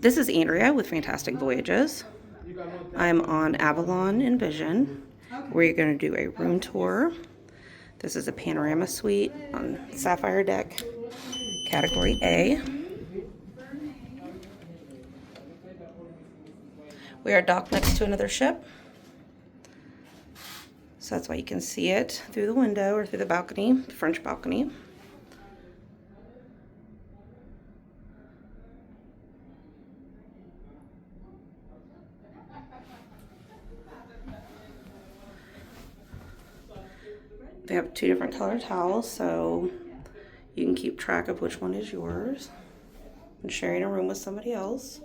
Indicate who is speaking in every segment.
Speaker 1: This is Andrea with Fantastic Voyages. I'm on Avalon Envision. We're going to do a room tour. This is a Panorama suite on Sapphire deck, category A. We are docked next to another ship, so that's why you can see it through the window or through the balcony, the French balcony. They have two different color towels, so you can keep track of which one is yours when sharing a room with somebody else.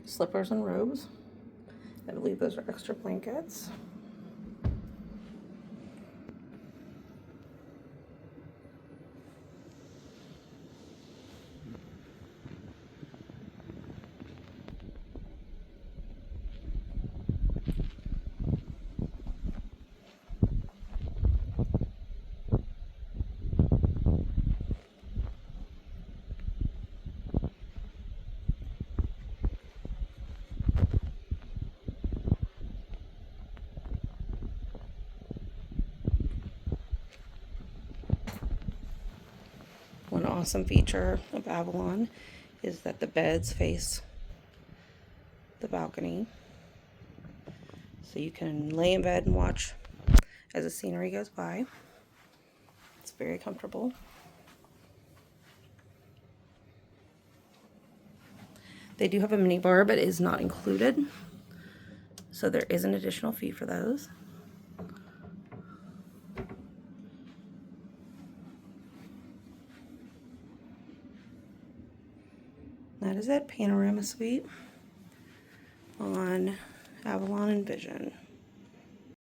Speaker 1: Slippers and robes. I believe those are extra blankets. One awesome feature of Avalon is that the beds face the balcony. So you can lay in bed and watch as the scenery goes by. It's very comfortable. They do have a mini bar, but it is not included. So there is an additional fee for those. That is it, Panorama Suite on Avalon Envision.